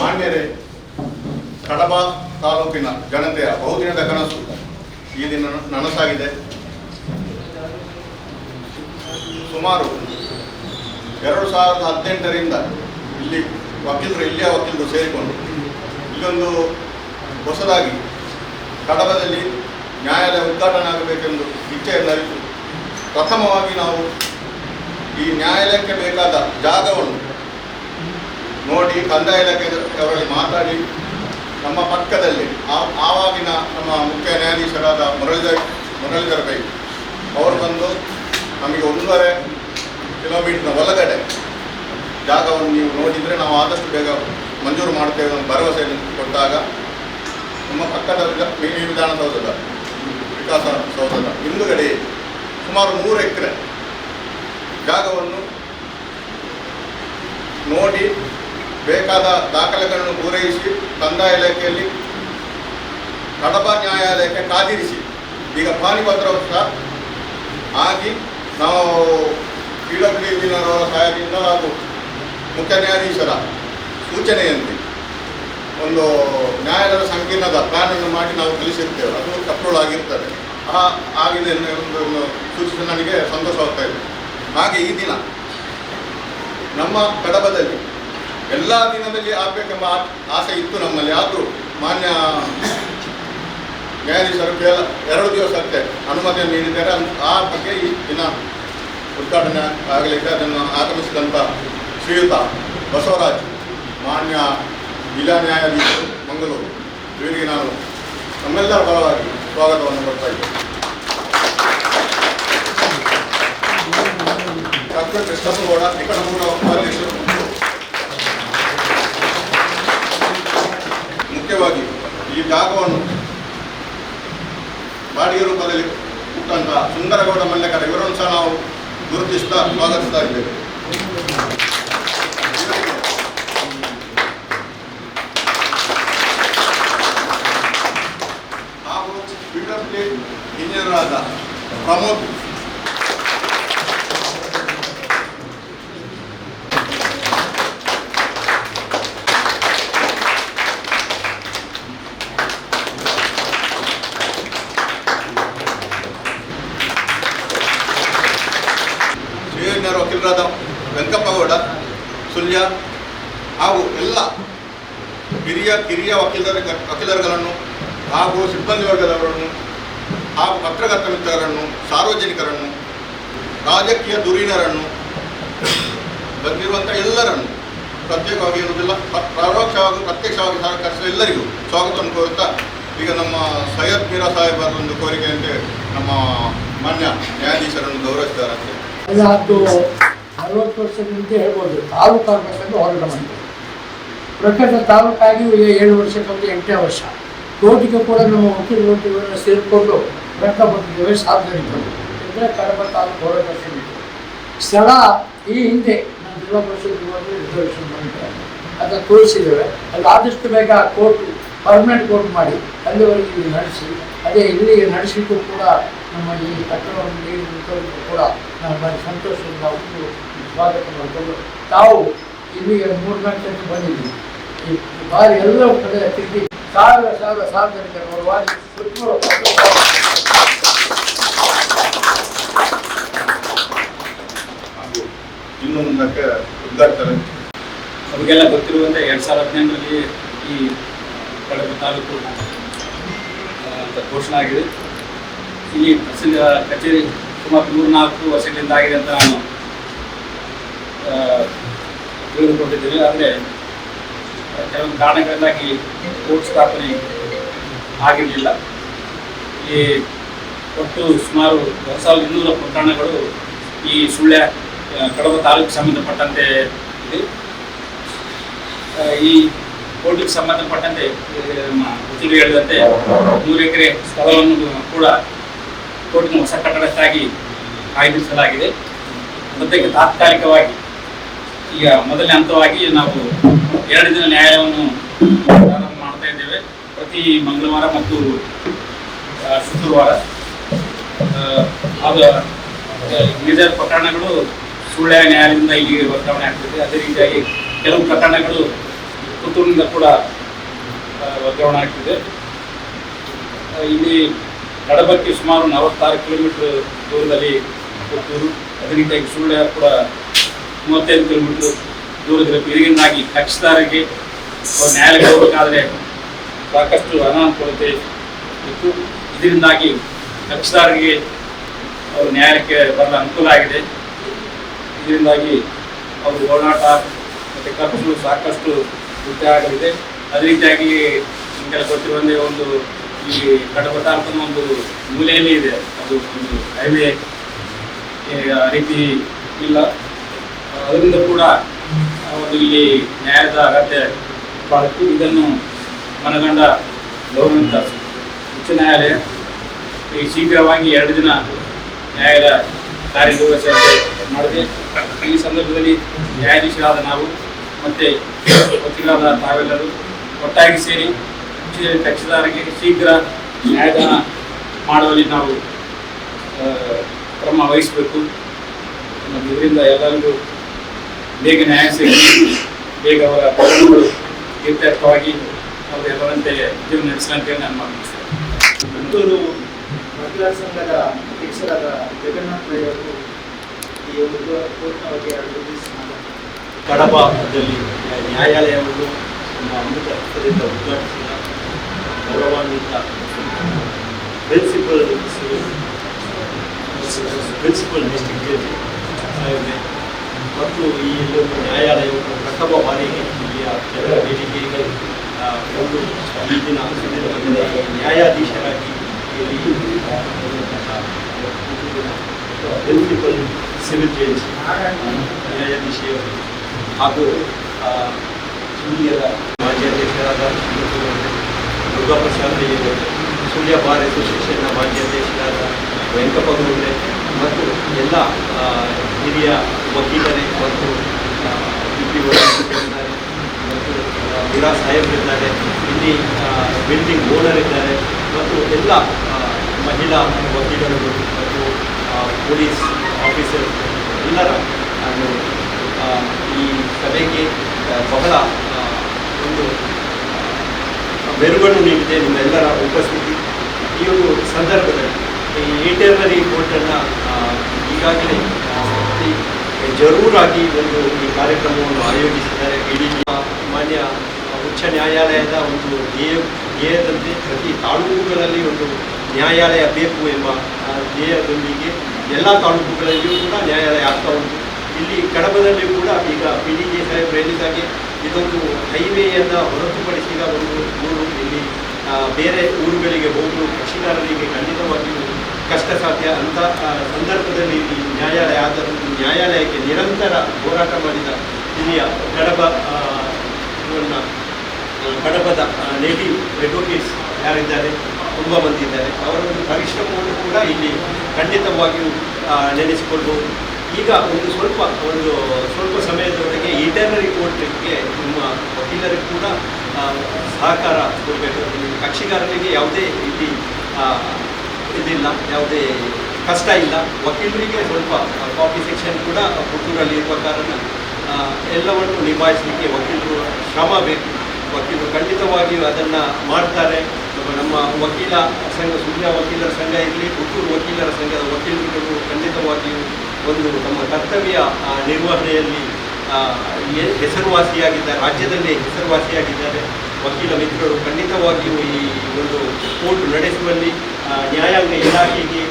ಮಾನ್ಯರೇ, ಕಡಬ ತಾಲೂಕಿನ ಜನತೆಯ ಬಹುದಿನದ ಕನಸು ಈ ದಿನ ನನಸಾಗಿದೆ. ಸುಮಾರು 2018ರಿಂದ ಇಲ್ಲಿಯ ವಕೀಲರು ಸೇರಿಕೊಂಡು ಇಲ್ಲೊಂದು ಹೊಸದಾಗಿ ಕಡಬದಲ್ಲಿ ನ್ಯಾಯಾಲಯ ಉದ್ಘಾಟನೆ ಆಗಬೇಕೆಂದು ಇಚ್ಛೆಯನ್ನು ಅರಿತು ಪ್ರಥಮವಾಗಿ ನಾವು ಈ ನ್ಯಾಯಾಲಯಕ್ಕೆ ಬೇಕಾದ ಜಾಗವನ್ನು ನೋಡಿ ಕಂದಾಯ ಇಲಾಖೆಯವರಲ್ಲಿ ಮಾತಾಡಿ ನಮ್ಮ ಪಕ್ಕದಲ್ಲಿ ಆವಾಗಿನ ನಮ್ಮ ಮುಖ್ಯ ನ್ಯಾಯಾಧೀಶರಾದ ಮುರಳೀಧರ ಪೈ ಅವರು ಬಂದು ನಮಗೆ 1.5 ಕಿಲೋಮೀಟರ್ನ ಒಳಗಡೆ ಜಾಗವನ್ನು ನೀವು ನೋಡಿದರೆ ನಾವು ಆದಷ್ಟು ಬೇಗ ಮಂಜೂರು ಮಾಡ್ತೇವೆ ಅನ್ನೋ ಭರವಸೆಯನ್ನು ಕೊಟ್ಟಾಗ ನಮ್ಮ ಪಕ್ಕದ ವಿಧಾನಸೌಧದ ವಿಕಾಸಸೌಧದ ಹಿಂದುಗಡೆ ಸುಮಾರು 3 ಎಕರೆ ಜಾಗವನ್ನು ನೋಡಿ ಬೇಕಾದ ದಾಖಲೆಗಳನ್ನು ಪೂರೈಸಿ ಕಂದಾಯ ಇಲಾಖೆಯಲ್ಲಿ ಕಡಬ ನ್ಯಾಯಾಲಯಕ್ಕೆ ಕಾದಿರಿಸಿ ಈಗ ಪಾಣಿಪತ್ರವು ಸಹ ಆಗಿ ನಾವು PWDನವರ ಸಹಾಯದಿಂದ ಹಾಗೂ ಮುಖ್ಯ ನ್ಯಾಯಾಧೀಶರ ಸೂಚನೆಯಂತೆ ಒಂದು ನ್ಯಾಯಾಲಯದ ಸಂಕೀರ್ಣದ ಪ್ಲಾನನ್ನು ಮಾಡಿ ನಾವು ಕಳಿಸಿರ್ತೇವೆ. ಅದು ಅಪ್ರೂವ್ ಆಗಿರ್ತದೆ. ಆಗಿದೆ ಒಂದು ಸೂಚಿಸಿ ನನಗೆ ಸಂತೋಷವಾಗ್ತಾ ಇದೆ. ಹಾಗೆ ಈ ದಿನ ನಮ್ಮ ಕಡಬದಲ್ಲಿ ಎಲ್ಲ ದಿನದಲ್ಲಿ ಆಗಬೇಕೆಂಬ ಆಸೆ ಇತ್ತು ನಮ್ಮಲ್ಲಿ. ಆದರೂ ಮಾನ್ಯ ನ್ಯಾಯಾಧೀಶರು 2 ದಿವಸಕ್ಕೆ ಅನುಮತಿಯನ್ನು ನೀಡಿದ್ದಾರೆ. ಆ ಬಗ್ಗೆ ಈ ದಿನ ಉದ್ಘಾಟನೆ ಆಗಲಿಕ್ಕೆ ಅದನ್ನು ಆಗಮಿಸಿದಂಥ ಶ್ರೀಯುತ ಬಸವರಾಜ್, ಮಾನ್ಯ ಜಿಲ್ಲಾ ನ್ಯಾಯಾಧೀಶರು ಮಂಗಳೂರು, ಇವರಿಗೆ ನಾನು ನಮ್ಮೆಲ್ಲರ ಪರವಾಗಿ ಸ್ವಾಗತವನ್ನು ಕೊಡ್ತಾ ಇದ್ದೇನೆ. ಡಾಕ್ಟರ್ ಕೃಷ್ಣಪ್ಪಗೌಡ, ನಿಕಟಪೂರ್ವ ಉಪಾಧ್ಯಕ್ಷರು, ಮುಖ್ಯವಾಗಿ ಈ ಜಾಗವನ್ನು ಬಾಡಿಗೆ ರೂಪದಲ್ಲಿ ಕೊಟ್ಟಂಥ ಸುಂದರಗೌಡ ಮಲ್ಲೆಕರ ಇವರನ್ನು ಸಹ ನಾವು ಗುರುತಿಸ್ತಾ ಸ್ವಾಗತಿಸ್ತಾ ಇದ್ದೇವೆ. ಹಾಗೂ PWD ಇಂಜಿನಿಯರಾದ ಪ್ರಮೋದ್, ವಕೀಲರಾದ ವೆಂಕಪ್ಪಗೌಡ ಸುಳ್ಯ ಹಾಗೂ ಎಲ್ಲ ಕಿರಿಯ ವಕೀಲರುಗಳನ್ನು ಹಾಗೂ ಸಿಬ್ಬಂದಿ ವರ್ಗದವರನ್ನು ಹಾಗೂ ಪತ್ರಕರ್ತ ಮಿತ್ರರನ್ನು, ಸಾರ್ವಜನಿಕರನ್ನು, ರಾಜಕೀಯ ಧುರೀಣರನ್ನು, ಬಂದಿರುವಂಥ ಎಲ್ಲರನ್ನು ಪ್ರತ್ಯೇಕವಾಗಿ ಇರುವುದಿಲ್ಲ, ಪರೋಕ್ಷವಾಗಿ ಪ್ರತ್ಯಕ್ಷವಾಗಿ ಸಹಕರಿಸುವ ಎಲ್ಲರಿಗೂ ಸ್ವಾಗತವನ್ನು ಕೋರುತ್ತಾ, ಈಗ ನಮ್ಮ ಸೈಯದ್ ಮೀರಾ ಸಾಹೇಬರೊಂದು ಕೋರಿಕೆಯಂತೆ ನಮ್ಮ ಮಾನ್ಯ ನ್ಯಾಯಾಧೀಶರನ್ನು ಗೌರವಿಸಿದ್ದಾರಂತೆ. 40 ವರ್ಷದಿಂದ ಹೇಳ್ಬೋದು ತಾಲೂಕು ಆಗಬೇಕಂದ್ರೆ ಹೋರಾಟ ಮಾಡಿದೆ. ಪ್ರಕಟ ತಾಲೂಕಾಗಿ 7 ವರ್ಷಕ್ಕೊಂದು 8ನೇ ವರ್ಷ. ಕೋರ್ಟಿಗೆ ಕೂಡ ನಮ್ಮ ವಕೀಲರು ಸೇರಿಕೊಂಡು ವ್ಯಕ್ತಪಟ್ಟಿದ್ದೇವೆ. ಸಾರ್ವಜನಿಕರು ಅಂದರೆ ಕಡಬ ತಾಲೂಕು ಹೋರಾಟ ಸಮಿತಿ ಸ್ಥಳ ಈ ಹಿಂದೆ ನಮ್ಮ ಜಿಲ್ಲಾ ಪರಿಷತ್ ರಿಸರ್ವೇಷನ್ ಮಾಡಿದ್ದಾರೆ, ಅದನ್ನು ತೋರಿಸಿದ್ದೇವೆ. ಅದು ಆದಷ್ಟು ಬೇಗ ಕೋರ್ಟ್ ಪರ್ಮನೆಂಟ್ ಕೋರ್ಟ್ ಮಾಡಿ ಅಲ್ಲಿವರೆಗೆ ನಡೆಸಿ, ಅದೇ ಇಲ್ಲಿ ನಡೆಸಿದ್ದು ಕೂಡ ನಮ್ಮ ಈ ಕಟ್ಟಡವನ್ನು ನೀಡಿದ್ದು ಕೂಡ ನಾವು ಭಾರಿ ಸಂತೋಷದಿಂದ ಒಂದು ಸ್ವಾಗತ ಮಾಡಿಕೊಂಡು ತಾವು ಇಲ್ಲಿಗೆ 3-4 ಗಂಟೆ ಬಂದಿದ್ದೀವಿ. ಈ ಬಾರಿ ಎಲ್ಲವೂ ಕಡೆ ತಿರುಗಿ ಸಾವಿರ ಸಾರ್ವಜನಿಕರು ಬಾರಿ ಇನ್ನು ಮುಂದಕ್ಕೆ ಉದ್ಘಾಟನೆ ನಮಗೆಲ್ಲ ಗೊತ್ತಿರುವಂತೆ 2018ರಲ್ಲಿ ಈ ಕಡಬ ತಾಲೂಕು ಅಂತ ಘೋಷಣೆ ಆಗಿದೆ. ಇಲ್ಲಿ ತಹಸೀಲ್ದಾರ್ ಕಚೇರಿ ಸುಮಾರು 3-4 ವರ್ಷಗಳಿಂದ ಆಗಿದೆ ಅಂತ ನಾನು ತಿಳಿದುಕೊಂಡಿದ್ದೇನೆ. ಆದರೆ ಕೆಲವೊಂದು ಕಾರಣಗಳಿಂದಾಗಿ ಕೋರ್ಟ್ ಸ್ಥಾಪನೆ ಆಗಿರಲಿಲ್ಲ. ಈ ಒಟ್ಟು ಸುಮಾರು 1200 ಪ್ರಕರಣಗಳು ಈ ಸುಳ್ಯ ಕಡಬ ತಾಲೂಕು ಸಂಬಂಧಪಟ್ಟಂತೆ ಇದೆ. ಈ ಕೋರ್ಟಿಗೆ ಸಂಬಂಧಪಟ್ಟಂತೆ ನಮ್ಮ ವಕೀಲರು ಹೇಳಿದಂತೆ 3 ಎಕರೆ ಸ್ಥಳವನ್ನು ಕೂಡ ಕೋರ್ಟಿನ ಹೊಸ ಕಟ್ಟಡಕ್ಕಾಗಿ ಕಾಯ್ದಿರಿಸಲಾಗಿದೆ. ಜೊತೆಗೆ ತಾತ್ಕಾಲಿಕವಾಗಿ ಈಗ ಮೊದಲನೇ ಹಂತವಾಗಿ ನಾವು 2 ದಿನ ನ್ಯಾಯಾಲಯವನ್ನು ಪ್ರಾರಂಭ ಮಾಡ್ತಾ ಇದ್ದೇವೆ. ಪ್ರತಿ ಮಂಗಳವಾರ ಮತ್ತು ಶುಕ್ರವಾರ. ಅದು ಮೇಜರ್ ಪ್ರಕರಣಗಳು ಸುಳ್ಯ ನ್ಯಾಯಾಲಯದಿಂದ ಇಲ್ಲಿಗೆ ವರ್ಗಾವಣೆ ಆಗ್ತದೆ. ಅದೇ ರೀತಿಯಾಗಿ ಕೆಲವು ಪ್ರಕರಣಗಳು ಪುತ್ತೂರಿನಿಂದ ಕೂಡ ವರ್ಗಾವಣೆ ಆಗ್ತಿದೆ. ಇಲ್ಲಿ ಕಡಬಕ್ಕೆ ಸುಮಾರು 46 ಕಿಲೋಮೀಟರ್ ದೂರದಲ್ಲಿ ಪುತ್ತೂರು, ಅದೇ ರೀತಿಯಾಗಿ ಸುಳ್ಯ ಕೂಡ 35 ಕಿಲೋಮೀಟರ್ ದೂರದಲ್ಲಿ. ಇದರಿಂದಾಗಿ ಕಕ್ಷಿದಾರರಿಗೆ ಅವರು ನ್ಯಾಯಾಲಯಕ್ಕೆ ಹೋಗಬೇಕಾದ್ರೆ ಸಾಕಷ್ಟು ಅನಾನುಕೂಲತೆ ಇತ್ತು. ಇದರಿಂದಾಗಿ ಕಕ್ಷಿದಾರರಿಗೆ ಅವರು ನ್ಯಾಯಾಲಯಕ್ಕೆ ಬರಲು ಅನುಕೂಲ ಆಗಿದೆ. ಇದರಿಂದಾಗಿ ಅವರು ಓಡಾಟ ಮತ್ತು ಖರ್ಚು ಸಾಕಷ್ಟು ಉಳಿತಾಯ ಆಗಲಿದೆ. ಅದೇ ರೀತಿಯಾಗಿ ನಿಮಗೆಲ್ಲ ಗೊತ್ತಿರುವಂತೆ ಒಂದು ಈ ಕಡಬ ತಾಲೂಕಿನ ಒಂದು ಮೂಲೆಯಲ್ಲಿ ಇದೆ, ಅದು ಒಂದು ಹೈವೇ ರೀತಿ ಇಲ್ಲ. ಅದರಿಂದ ಕೂಡ ಒಂದು ಇಲ್ಲಿ ನ್ಯಾಯದ ಅಗತ್ಯ ಬಾಳಿತು. ಇದನ್ನು ಮನಗಂಡ ಗೌರವಿತ ಉಚ್ಚ ನ್ಯಾಯಾಲಯ ಈ ಶೀಘ್ರವಾಗಿ 2 ದಿನ ನ್ಯಾಯದ ಕಾರ್ಯನಿರ್ವಹಿಸುವಂತೆ ಮಾಡಿದೆ. ಈ ಸಂದರ್ಭದಲ್ಲಿ ನ್ಯಾಯಾಧೀಶರಾದ ನಾವು ಮತ್ತು ವಕೀಲರಾದ ತಾವೆಲ್ಲರೂ ಒಟ್ಟಾಗಿ ಸೇರಿ ಕಕ್ಷಿದಾರರಿಗೆ ಶೀಘ್ರ ನ್ಯಾಯದಾನ ಮಾಡುವಲ್ಲಿ ನಾವು ಕ್ರಮ ವಹಿಸಬೇಕು. ಮತ್ತು ಇದರಿಂದ ಎಲ್ಲರಿಗೂ ಬೇಗ ನ್ಯಾಯ ಸಿಗಲಿ, ಬೇಗ ಅವರ ಪ್ರಕರಣಗಳು ಇತ್ಯರ್ಥವಾಗಿ ಅವರು ಎಲ್ಲರಂತೆ ಜೀವನ ನಡೆಸಲಂತೆ ನಾನು ಮಾತನಾಡ್ತೇನೆ. ಪುತ್ತೂರು ವಕೀಲರ ಸಂಘದ ಅಧ್ಯಕ್ಷರಾದ ಜಗನ್ನಾಥ್ ರೈ ಅವರು ಈ ಒಂದು ಕೋರ್ಟ್ನ ಬಗ್ಗೆ 2 ದಿವಸ ಕಡಬದಲ್ಲಿ ನ್ಯಾಯಾಲಯವನ್ನು ನಮ್ಮ ಅಮೃತ ಹಸ್ತದಿಂದ ಉದ್ಘಾಟಿಸಿದ ಗೌರವಾನ್ವಿತ ಪ್ರಿನ್ಸಿಪಲ್ ಡಿಸ್ಟ್ರಿಕ್ಟ್ ಜಡ್ಜ್ ಸಾಹೇಬ್ರೆ ಮತ್ತು ಈ ಒಂದು ನ್ಯಾಯಾಲಯವನ್ನು ಪ್ರಥಮ ಬಾರಿಗೆ ಇಲ್ಲಿಯ ಜನರ ಬೇಡಿಕೆಗೆ ಒಂದು ಈ ದಿನ ನ್ಯಾಯಾಧೀಶರಾಗಿ ಇಲ್ಲಿ ಪ್ರಿನ್ಸಿಪಲ್ ಸಿವಿಲ್ ಜಡ್ಜ್ ನ್ಯಾಯಾಧೀಶಿಯವರು ಹಾಗೂ ಸುಳ್ಯದ ಮಾಜಿ ಅಧ್ಯಕ್ಷರಾದ ದುರ್ಗಾಪ್ರಸಾದ್ ಅವರು, ಸುಳ್ಯ ಬಾರ್ ಅಸೋಸಿಯೇಷನ್ನ ಮಾಜಿ ಅಧ್ಯಕ್ಷರಾದ ವೆಂಕಪ್ಪಗೌಡ್ರೆ ಮತ್ತು ಎಲ್ಲ ಹಿರಿಯ ವಕೀಲರೇ ಮತ್ತು ಡಿ.ಪಿ. ಇದ್ದಾರೆ ಮತ್ತು ವೀರಾ ಸಾಹೇಬರಿದ್ದಾರೆ, ಇಲ್ಲಿ ಬಿಲ್ಡಿಂಗ್ ಓನರ್ ಇದ್ದಾರೆ ಮತ್ತು ಎಲ್ಲ ಮಹಿಳಾ ವಕೀಲರುಗಳು ಮತ್ತು ಪೊಲೀಸ್ ಆಫೀಸರ್ ಎಲ್ಲರ ಈ ಸಭೆಗೆ ಬಹಳ ಒಂದು ಮೆರುಗನ್ನು ನೀಡಿದೆ ನಿಮ್ಮೆಲ್ಲರ ಉಪಸ್ಥಿತಿ. ಈ ಒಂದು ಸಂದರ್ಭದಲ್ಲಿ ಈ ಈಟರ್ನರಿ ಕೋರ್ಟನ್ನು ಈಗಾಗಲೇ ಜರೂರಾಗಿ ಒಂದು ಈ ಕಾರ್ಯಕ್ರಮವನ್ನು ಆಯೋಜಿಸಿದ್ದಾರೆ. ಇಡೀ ಮಾನ್ಯ ಉಚ್ಚ ನ್ಯಾಯಾಲಯದ ಒಂದು ಧ್ಯೇಯದಂತೆ ಪ್ರತಿ ತಾಲೂಕುಗಳಲ್ಲಿ ಒಂದು ನ್ಯಾಯಾಲಯ ಬೇಕು ಎಂಬ ಧ್ಯೇಯದೊಂದಿಗೆ ಎಲ್ಲ ತಾಲೂಕುಗಳಲ್ಲಿಯೂ ಕೂಡ ನ್ಯಾಯಾಲಯ ಆಗ್ತಾ ಉಂಟು. ಇಲ್ಲಿ ಕಡಬದಲ್ಲಿ ಕೂಡ ಈಗ PDJ ಸಾಹೇಬ್ ಹೇಳಿದಾಗೆ ಇದೊಂದು ಹೈವೇಯನ್ನು ಹೊರತುಪಡಿಸಿದ ಒಂದು ಊರು. ಇಲ್ಲಿ ಬೇರೆ ಊರುಗಳಿಗೆ ಹೋಗಲು ಕಕ್ಷಿದಾರರಿಗೆ ಖಂಡಿತವಾಗಿಯೂ ಕಷ್ಟ ಸಾಧ್ಯ. ಅಂಥ ಸಂದರ್ಭದಲ್ಲಿ ಇಲ್ಲಿ ನ್ಯಾಯಾಲಯ ಆದರೂ ನ್ಯಾಯಾಲಯಕ್ಕೆ ನಿರಂತರ ಹೋರಾಟ ಮಾಡಿದ ಇಲ್ಲಿಯ ಕಡಬದ ನೇಟಿವ್ ಅಡ್ವೊಕೇಟ್ಸ್ ಯಾರಿದ್ದಾರೆ ತುಂಬ ಮಂದಿ ಇದ್ದಾರೆ. ಅವರ ಒಂದು ಪರಿಶ್ರಮವನ್ನು ಕೂಡ ಇಲ್ಲಿ ಖಂಡಿತವಾಗಿಯೂ ನೆನೆಸಿಕೊಳ್ಬೋದು. ಈಗ ಸ್ವಲ್ಪ ಸಮಯದವರೆಗೆ ಈಟರ್ನರಿ ಕೋರ್ಟ್ಗೆ ನಿಮ್ಮ ವಕೀಲರಿಗೆ ಕೂಡ ಸಹಕಾರ ಕೊಡಬೇಕು. ಕಕ್ಷಿಗಾರರಿಗೆ ಯಾವುದೇ ಇಲ್ಲಿ ಇದಿಲ್ಲ, ಯಾವುದೇ ಕಷ್ಟ ಇಲ್ಲ. ವಕೀಲರಿಗೆ ಸ್ವಲ್ಪ ಕಾಪಿ ಸೆಕ್ಷನ್ ಕೂಡ ಪುತ್ತೂರಲ್ಲಿ ಇರುವ ಕಾರಣ ಎಲ್ಲವನ್ನು ನಿಭಾಯಿಸಲಿಕ್ಕೆ ವಕೀಲರು ಶ್ರಮ ಬೇಕು. ವಕೀಲರು ಖಂಡಿತವಾಗಿಯೂ ಅದನ್ನು ಮಾಡ್ತಾರೆ. ನಮ್ಮ ವಕೀಲ ಸಂಘ, ಸುಳ್ಯ ವಕೀಲರ ಸಂಘ ಇರಲಿ, ಪುತ್ತೂರು ವಕೀಲರ ಸಂಘದ ವಕೀಲರುಗಳು ಖಂಡಿತವಾಗಿಯೂ ಒಂದು ನಮ್ಮ ಕರ್ತವ್ಯ ನಿರ್ವಹಣೆಯಲ್ಲಿ ಹೆಸರುವಾಸಿಯಾಗಿದ್ದಾರೆ, ರಾಜ್ಯದಲ್ಲೇ ಹೆಸರುವಾಸಿಯಾಗಿದ್ದಾರೆ. ವಕೀಲ ಮಿತ್ರರು ಖಂಡಿತವಾಗಿಯೂ ಈ ಒಂದು ಕೋರ್ಟ್ ನಡೆಸುವಲ್ಲಿ ನ್ಯಾಯಾಂಗ ಇಲಾಖೆಗೆ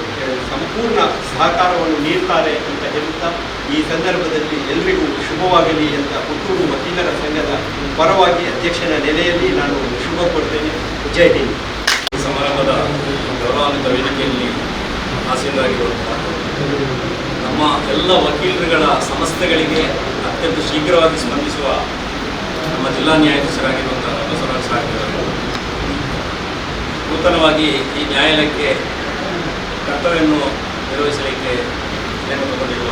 ಸಂಪೂರ್ಣ ಸಹಕಾರವನ್ನು ನೀಡ್ತಾರೆ ಅಂತ ಹೇಳುತ್ತಾ ಈ ಸಂದರ್ಭದಲ್ಲಿ ಎಲ್ರಿಗೂ ಶುಭವಾಗಲಿ ಅಂತ ಪುತ್ತೂರು ವಕೀಲರ ಸಂಘದ ಪರವಾಗಿ ಅಧ್ಯಕ್ಷನ ನೆಲೆಯಲ್ಲಿ ನಾನು ಶುಭ ಕೊಡ್ತೇನೆ. ಜೈ ಹಿಂದ್. ಸಮಾರಂಭದ ಗೌರವಾನ್ವಿತ ವೇದಿಕೆಯಲ್ಲಿ ಆಸೀನರಾಗಿರುವಂತಹ ನಮ್ಮ ಎಲ್ಲ ವಕೀಲರುಗಳ ಸಮಸ್ಯೆಗಳಿಗೆ ಅತ್ಯಂತ ಶೀಘ್ರವಾಗಿ ಸ್ಪಂದಿಸುವ ನಮ್ಮ ಜಿಲ್ಲಾ ನ್ಯಾಯಾಧೀಶರಾಗಿರುವಂತಹ ಬಸವರಾಜ ಸಾಹೇಬರು ನೂತನವಾಗಿ ಈ ನೇಮಕಕ್ಕೆ ಕರ್ತವ್ಯವನ್ನು ನಿರ್ವಹಿಸಲಿಕ್ಕೆ ನೇಮಕಗೊಂಡಿರುವ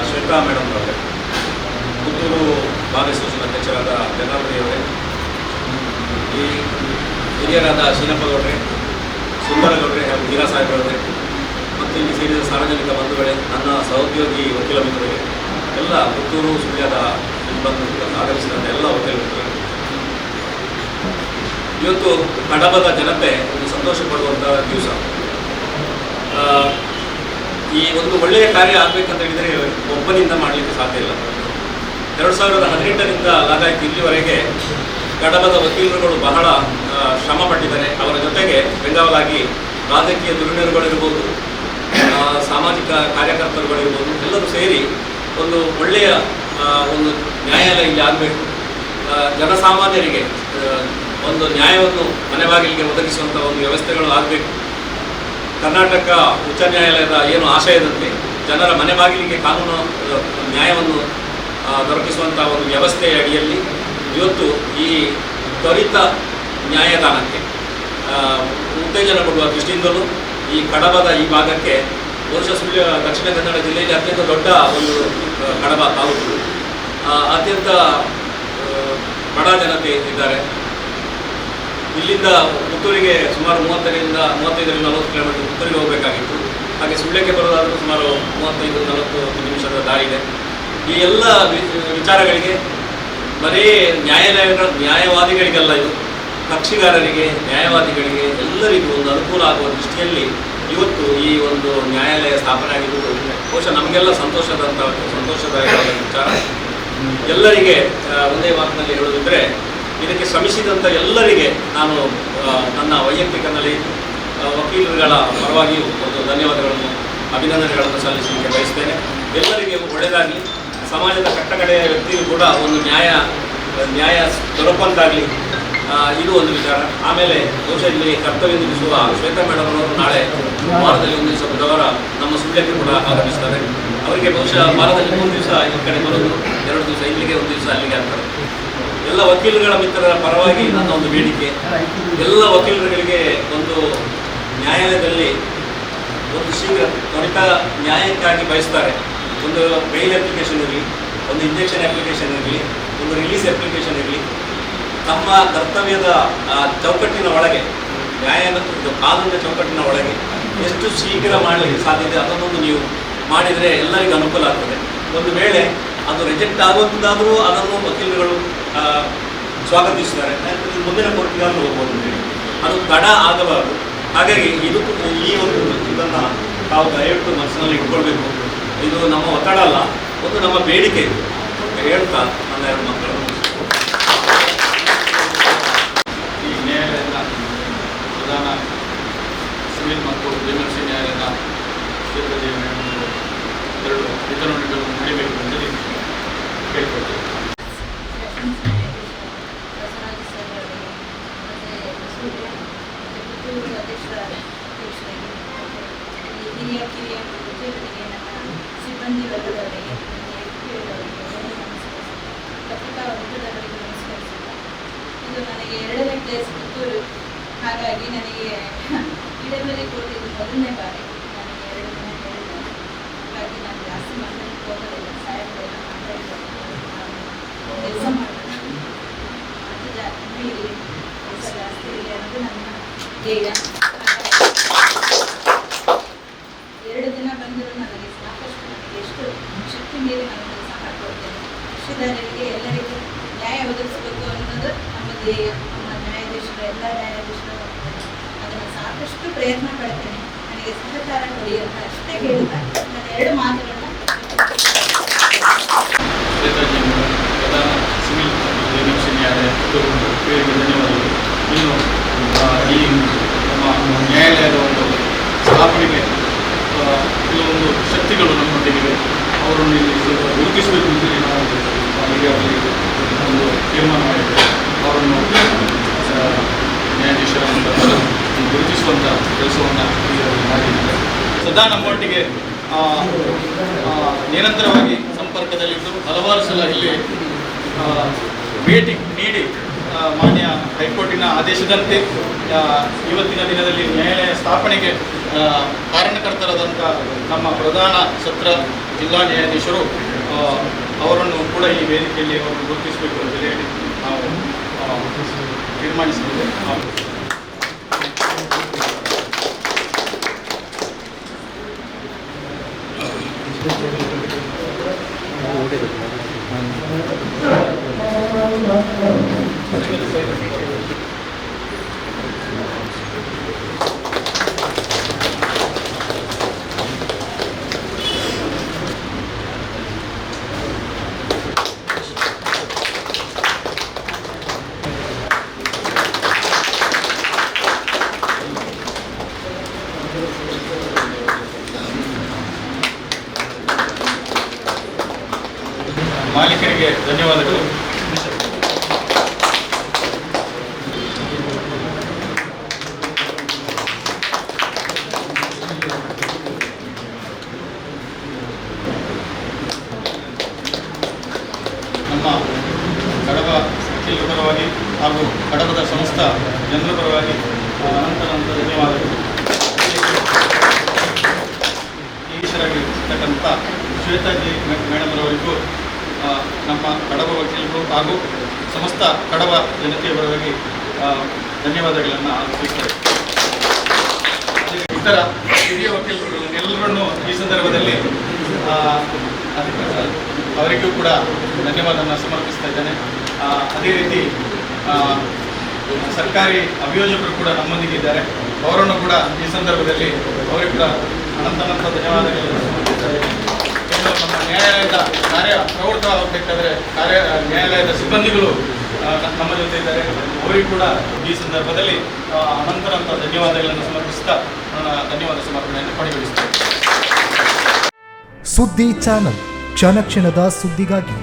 ಶ್ವೇತಾ ಮೇಡಮ್ ಅವರೇ, ಪುತ್ತೂರು ಬಾರ್ ಅಸೋಸಿಯೇಷನ್ ಅಧ್ಯಕ್ಷರಾದ ಜಗನ್ನಾಥರವರೇ, ಈ ಹಿರಿಯರಾದ ಶೀನಪ್ಪಗೌಡ್ರೆ, ಸುಂದರಗೌಡ್ರೆ ಹಾಗೂ ವೀರಾ ಸಾಹೇಬರವರೇ ಮತ್ತು ಇಲ್ಲಿ ಸೇರಿದ ಸಾರ್ವಜನಿಕ ಬಂಧುಗಳೇ, ನನ್ನ ಸಹೋದ್ಯೋಗಿ ವಕೀಲ ಮಿತ್ರರೇ, ಎಲ್ಲ ಪುತ್ತೂರು ಸುಳ್ಯದ ಬಂದು ಆಗಮಿಸಿದಂಥ ಎಲ್ಲ ವಕೀಲ ಮಿತ್ರರೇ ಇವತ್ತು ಕಡಬದ ಜನತೆ ಒಂದು ಸಂತೋಷ ಪಡುವಂಥ ದಿವಸ. ಈ ಒಂದು ಒಳ್ಳೆಯ ಕಾರ್ಯ ಆಗಬೇಕಂತ ಹೇಳಿದರೆ ಒಬ್ಬನಿಂದ ಮಾಡಲಿಕ್ಕೆ ಸಾಧ್ಯ ಇಲ್ಲ. 2018ರಿಂದ ಲಾಗಾಯ್ತು ಇಲ್ಲಿವರೆಗೆ ಕಡಬದ ವಕೀಲರುಗಳು ಬಹಳ ಶ್ರಮ ಪಟ್ಟಿದ್ದಾರೆ. ಅವರ ಜೊತೆಗೆ ಬೆಂಗಾವಲಾಗಿ ರಾಜಕೀಯ ಧುರೀಣರುಗಳಿರ್ಬೋದು, ಸಾಮಾಜಿಕ ಕಾರ್ಯಕರ್ತರುಗಳಿರ್ಬೋದು, ಎಲ್ಲರೂ ಸೇರಿ ಒಂದು ಒಳ್ಳೆಯ ಒಂದು ನ್ಯಾಯಾಲಯ ಇಲ್ಲಿ ಆಗಬೇಕು. ಜನಸಾಮಾನ್ಯರಿಗೆ ಒಂದು ನ್ಯಾಯವನ್ನು ಮನೆ ಬಾಗಿಲಿಗೆ ಒದಗಿಸುವಂಥ ಒಂದು ವ್ಯವಸ್ಥೆಗಳು ಆಗಬೇಕು. ಕರ್ನಾಟಕ ಉಚ್ಚ ನ್ಯಾಯಾಲಯದ ಏನು ಆಶಯದಂತೆ ಜನರ ಮನೆ ಬಾಗಿಲಿಗೆ ಕಾನೂನು ನ್ಯಾಯವನ್ನು ದೊರಕಿಸುವಂಥ ಒಂದು ವ್ಯವಸ್ಥೆಯ ಅಡಿಯಲ್ಲಿ ಇವತ್ತು ಈ ತ್ವರಿತ ನ್ಯಾಯದಾನಕ್ಕೆ ಉತ್ತೇಜನ ಕೊಡುವ ದೃಷ್ಟಿಯಿಂದಲೂ ಈ ಕಡಬದ ಈ ಭಾಗಕ್ಕೆ ಬಹುಶಃ ಸುಳ್ಯ ದಕ್ಷಿಣ ಕನ್ನಡ ಜಿಲ್ಲೆಯಲ್ಲಿ ಅತ್ಯಂತ ದೊಡ್ಡ ಒಂದು ಕಡಬ ತಾಲೂಕು, ಅತ್ಯಂತ ಬಡ ಜನತೆ ಇದ್ದಾರೆ. ಇಲ್ಲಿಂದ ಪುತ್ತೂರಿಗೆ ಸುಮಾರು 35-40 ಕಿಲೋಮೀಟರ್ ಪುತ್ತೂರಿಗೆ ಹೋಗಬೇಕಾಗಿತ್ತು. ಹಾಗೆ ಸುಳ್ಯಕ್ಕೆ ಬರೋದಾದರೂ ಸುಮಾರು 35-40 ನಿಮಿಷದ ದಾರಿ ಇದೆ. ಈ ಎಲ್ಲ ವಿಚಾರಗಳಿಗೆ ಬರೀ ನ್ಯಾಯವಾದಿಗಳಿಗೆಲ್ಲ ಇದು ಕಕ್ಷಿಗಾರರಿಗೆ, ನ್ಯಾಯವಾದಿಗಳಿಗೆ ಎಲ್ಲರಿಗೂ ಒಂದು ಅನುಕೂಲ ಆಗುವ ದೃಷ್ಟಿಯಲ್ಲಿ ಇವತ್ತು ಈ ಒಂದು ನ್ಯಾಯಾಲಯ ಸ್ಥಾಪನೆ ಆಗಿರುವುದು ಬಹುಶಃ ನಮಗೆಲ್ಲ ಸಂತೋಷದಾಯಕವಾದ ವಿಚಾರ. ಎಲ್ಲರಿಗೆ ಒಂದೇ ಮಾತಿನಲ್ಲಿ ಹೇಳೋದಿದ್ದರೆ, ಇದಕ್ಕೆ ಶ್ರಮಿಸಿದಂಥ ಎಲ್ಲರಿಗೆ ನಾನು ನನ್ನ ವೈಯಕ್ತಿಕನಲ್ಲಿ ವಕೀಲರುಗಳ ಪರವಾಗಿಯೂ ಒಂದು ಧನ್ಯವಾದಗಳನ್ನು, ಅಭಿನಂದನೆಗಳನ್ನು ಸಲ್ಲಿಸಲಿಕ್ಕೆ ಬಯಸ್ತೇನೆ. ಎಲ್ಲರಿಗೆ ಒಳ್ಳೆಯದಾಗಲಿ, ಸಮಾಜದ ಕಟ್ಟಕಡೆಯ ವ್ಯಕ್ತಿಯೂ ಕೂಡ ಒಂದು ನ್ಯಾಯ ದೊರಕುವಂತಾಗಲಿ, ಇದು ಒಂದು ವಿಚಾರ. ಆಮೇಲೆ ಬಹುಶಃ ಇಲ್ಲಿ ಕರ್ತವ್ಯ ನಿರ್ವಹಿಸುವ ಶ್ವೇತಾ ಮೇಡಮ್ ಅವರು ನಾಳೆ ವಾರದಲ್ಲಿ ಒಂದು ದಿವಸ ಬುಧವಾರ ನಮ್ಮ ಸುಳ್ಯಕ್ಕೆ ಕೂಡ ಆಗಮಿಸ್ತಾರೆ. ಅವರಿಗೆ ಬಹುಶಃ ವಾರದಲ್ಲಿ 3 ದಿವಸ ಈ ಕಡೆ ಬರೋದು, 2 ದಿವಸ ಇಲ್ಲಿಗೆ, 1 ದಿವಸ ಅಲ್ಲಿಗೆ ಆಗ್ತಾರೆ. ಎಲ್ಲ ವಕೀಲರುಗಳ ಮಿತ್ರರ ಪರವಾಗಿ ನನ್ನ ಒಂದು ಬೇಡಿಕೆ, ಎಲ್ಲ ವಕೀಲರುಗಳಿಗೆ ಒಂದು ನ್ಯಾಯಾಲಯದಲ್ಲಿ ಒಂದು ಶೀಘ್ರ ತ್ವರಿತ ನ್ಯಾಯಕ್ಕಾಗಿ ಬಯಸ್ತಾರೆ. ಒಂದು ಬೇಲ್ ಅಪ್ಲಿಕೇಶನ್ ಇರಲಿ, ಒಂದು ಇಂಜೆಕ್ಷನ್ ಅಪ್ಲಿಕೇಶನ್ ಇರಲಿ, ಒಂದು ರಿಲೀಸ್ ಅಪ್ಲಿಕೇಶನ್ ಇರಲಿ, ತಮ್ಮ ಕರ್ತವ್ಯದ ಚೌಕಟ್ಟಿನ ಒಳಗೆ, ಕಾನೂನಿನ ಚೌಕಟ್ಟಿನ ಒಳಗೆ ಎಷ್ಟು ಶೀಘ್ರ ಮಾಡಲಿಕ್ಕೆ ಸಾಧ್ಯತೆ ಅದನ್ನೊಂದು ನೀವು ಮಾಡಿದರೆ ಎಲ್ಲರಿಗೂ ಅನುಕೂಲ ಆಗ್ತದೆ. ಒಂದು ವೇಳೆ ಅದು ರಿಜೆಕ್ಟ್ ಆಗುವಂಥದ್ದಾದರೂ ಅದನ್ನು ವಕೀಲರುಗಳು ಸ್ವಾಗತಿಸ್ತಾರೆ, ಮುಂದಿನ ಕೋರ್ಟಿಗಾದರೂ ಹೋಗ್ಬೋದು ಅಂತೇಳಿ. ಅದು ತಡ ಆಗಬಾರದು. ಹಾಗಾಗಿ ಈ ಒಂದು ಇದನ್ನು ತಾವು ದಯವಿಟ್ಟು ಮನಸ್ಸಿನಲ್ಲಿ ಇಟ್ಕೊಳ್ಬೇಕು. ಇದು ನಮ್ಮ ಒತ್ತಡ ಅಲ್ಲ, ಒಂದು ನಮ್ಮ ಬೇಡಿಕೆ ಇದು ಹೇಳ್ತಾ ನನ್ನ 2 ಮಕ್ಕಳನ್ನು ಈ ನ್ಯಾಯಾಲಯದ ಪ್ರಧಾನ ಸಿವಿಲ್ ಮತ್ತು ಎಮರ್ಜೆನ್ಸಿ ನ್ಯಾಯಾಲಯದ ಕ್ಷೇತ್ರದಲ್ಲಿ 2 ವಿತರಣೆಗಳನ್ನು ನಡೀಬೇಕು ಅಂತೇಳಿ ಕೇಳ್ಕೊಳ್ತೇವೆ. ಹಿರಿಯ ಉದ್ಯೋಗರಿಗೆ, ನನ್ನ ಸಿಬ್ಬಂದಿ ವರ್ಗದವರಿಗೆ, ಪತ್ರಿಕಾ ವರ್ಗದವರಿಗೆ ನಮಸ್ಕರಿಸುತ್ತಾ, ಇದು ನನಗೆ 2ನೇ ಪ್ಲೇಸ್ ಪುತ್ತೂರು. ಹಾಗಾಗಿ ನನಗೆ ಇಡಬಲಿ ಕೋರ್ಟ್ ಇದು 1ನೇ ಬಾರಿ. ನನಗೆ 2 ದಿನ ಹೇಳಿದ್ದೇನೆ. ಹಾಗಾಗಿ ನಾನು ಜಾಸ್ತಿ ಮಾತಾಡಲಿಕ್ಕೆ ಹೋಗೋದಿಲ್ಲ. ಸಾಹೇಬರೆಲ್ಲ ಮಾತಾಡಿದ್ದಾರೆ, ನಾನು ಕೆಲಸ ಮಾಡೋಣ, ಅದು ಜಾಸ್ತಿ ಇರಲಿ, ಕೆಲಸ ಜಾಸ್ತಿ ಇರಲಿ ಅನ್ನೋದು ನನ್ನ ಧ್ಯೇಯ. 2 ದಿನ ಬಂದರೂ ನನಗೆ ಸಾಕಷ್ಟು, ನನಗೆ ಎಷ್ಟು ಶಕ್ತಿ ಮೀರಿ ನಾನು ಕೆಲಸ ಮಾಡಿಕೊಡ್ತೇನೆ. ಕಕ್ಷಿದಾರರಿಗೆ ಎಲ್ಲರಿಗೂ ನ್ಯಾಯ ಒದಗಿಸಬೇಕು ಅನ್ನೋದು ನಮ್ಮ ಧ್ಯೇಯ. ನಮ್ಮ ನ್ಯಾಯಾಧೀಶರು, ಎಲ್ಲ ನ್ಯಾಯಾಧೀಶರು ಅದನ್ನು ಸಾಕಷ್ಟು ಪ್ರಯತ್ನ ಪಡ್ತೇನೆ. ನನಗೆ ಸಹಕಾರ ಕೊಡಿ ಅಂತ ಅಷ್ಟೇ ಕೇಳ್ತಾ ನನ್ನ 2 ಮಾತುಗಳನ್ನ ಪ್ರಧಾನ ಸಿವಿಲ್ ಮತ್ತು ಎಮರ್ಜೆನ್ಸಿ ನ್ಯಾಯಾಲಯ ಇವರಿಗೆ ಧನ್ಯವಾದಗಳು. ಇನ್ನು ಈ ನಮ್ಮ ನ್ಯಾಯಾಲಯದ ಒಂದು ಸ್ಥಾಪನೆಗೆ ಕೆಲವೊಂದು ಶಕ್ತಿಗಳು ನಮ್ಮೊಟ್ಟಿಗಿವೆ, ಅವರನ್ನು ಇಲ್ಲಿ ಗುರುತಿಸಬೇಕು ಅಂತೇಳಿ ನಾವು ಈಗಾಗಲೇ ಒಂದು ತೀರ್ಮಾನ ಮಾಡಿದ್ದೇವೆ. ಅವರನ್ನು ನ್ಯಾಯಾಧೀಶರ ಗುರುತಿಸುವಂಥ ಕೆಲಸವನ್ನು ಈಗಾಗಲೇ ಮಾಡಿದ್ದಾರೆ. ಸದಾ ನಮ್ಮೊಟ್ಟಿಗೆ ನಿರಂತರವಾಗಿ ಸಂಪರ್ಕದಲ್ಲಿದ್ದು ಹಲವಾರು ಸಲ ಇಲ್ಲಿ ಭೇಟಿ ನೀಡಿ ಮಾನ್ಯ ಹೈಕೋರ್ಟಿನ ಆದೇಶದಂತೆ ಇವತ್ತಿನ ದಿನದಲ್ಲಿ ನ್ಯಾಯಾಲಯ ಸ್ಥಾಪನೆಗೆ ಕಾರಣಕರ್ತರಾದಂಥ ನಮ್ಮ ಪ್ರಧಾನ ಸತ್ರ ಜಿಲ್ಲಾ ನ್ಯಾಯಾಧೀಶರು ಅವರನ್ನು ಕೂಡ ಈ ವೇದಿಕೆಯಲ್ಲಿ ಅವರನ್ನು ಗುರುತಿಸಬೇಕು ಅಂತ ಹೇಳಿ ನಾವು ತೀರ್ಮಾನಿಸಿದ್ದೇವೆ. ಅವರಿಗೆ ಧನ್ಯವಾದಗಳು. ನಮ್ಮ ಕಡಬ ವಕೀಲರ ಪರವಾಗಿ ಹಾಗೂ ಕಡಬದ ಸಂಸ್ಥಾ ಜನರ ಪರವಾಗಿ ಅನಂತ ಧನ್ಯವಾದಗಳು. ಈಶ್ವರಾಗಿರ್ತಕ್ಕಂಥ ಶ್ವೇತಾಜಿ ಮೇಡಮ್ರವರಿಗೂ ನಮ್ಮ ಕಡಬ ವಕೀಲರು ಹಾಗೂ ಸಮಸ್ತ ಕಡಬ ಜನತೆಯ ಪರವಾಗಿ ಧನ್ಯವಾದಗಳನ್ನು ಅರ್ಪಿಸುತ್ತಾರೆ. ಇತರ ಹಿರಿಯ ವಕೀಲರು ಎಲ್ಲರನ್ನೂ ಈ ಸಂದರ್ಭದಲ್ಲಿ ಅವರಿಗೂ ಕೂಡ ಧನ್ಯವಾದವನ್ನು ಸಮರ್ಪಿಸ್ತಾ ಇದ್ದೇನೆ. ಅದೇ ರೀತಿ ಸರ್ಕಾರಿ ಅಭಿಯೋಜಕರು ಕೂಡ ನಮ್ಮೊಂದಿಗೆ ಇದ್ದಾರೆ. ಅವರನ್ನು ಕೂಡ ಈ ಸಂದರ್ಭದಲ್ಲಿ ಅವರಿಗೆ ಕೂಡ ಅನಂತ ಧನ್ಯವಾದಗಳನ್ನು ಸಮರ್ಪಿಸ್ತಾರೆ. ನಮ್ಮ ನ್ಯಾಯಾಲಯದ ಕಾರ್ಯ ಪ್ರವೃತ್ತವಾಗಬೇಕಾದ್ರೆ ನ್ಯಾಯಾಲಯದ ಸಿಬ್ಬಂದಿಗಳು ನಮ್ಮ ಜೊತೆ ಇದ್ದಾರೆ. ಅವರಿಗೂ ಕೂಡ ಈ ಸಂದರ್ಭದಲ್ಲಿ ಅನಂತ ಧನ್ಯವಾದಗಳನ್ನು ಸಮರ್ಪಿಸ್ತಾ ನನ್ನ ಧನ್ಯವಾದ ಸಮರ್ಪಣೆಯನ್ನು ಕೊನೆಗೊಳಿಸುತ್ತೇನೆ. ಸುದ್ದಿ ಚಾನಲ್, ಕ್ಷಣ ಕ್ಷಣದ ಸುದ್ದಿಗಾಗಿ.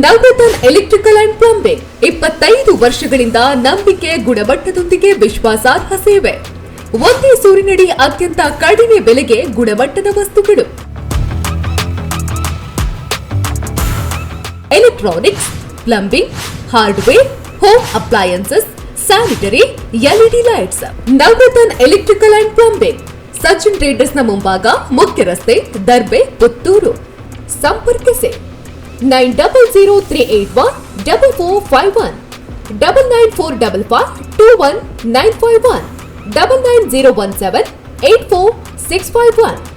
ನವರತ್ನ ಎಲೆಕ್ಟ್ರಿಕಲ್ ಅಂಡ್ ಪ್ಲಂಬಿಂಗ್ 25 ವರ್ಷಗಳಿಂದ ನಂಬಿಕೆ, ಗುಣಮಟ್ಟದೊಂದಿಗೆ ವಿಶ್ವಾಸಾರ್ಹ ಸೇವೆ. ಒಂದೇ ಸೂರಿನಡಿ ಅತ್ಯಂತ ಕಡಿಮೆ ಬೆಲೆಗೆ ಗುಣಮಟ್ಟದ ವಸ್ತುಗಳು. Electronics, plumbing, hardware, home appliances, sanitary, LED lights. Navaratna electrical and plumbing, Sachin ಟ್ರೇಡರ್ಸ್ನ ಮುಂಭಾಗ, ಮುಖ್ಯ ರಸ್ತೆ, ದರ್ಬೆ, ಪುತ್ತೂರು. ಸಂಪರ್ಕಿಸಿ 9003814451 9945521951 990178461.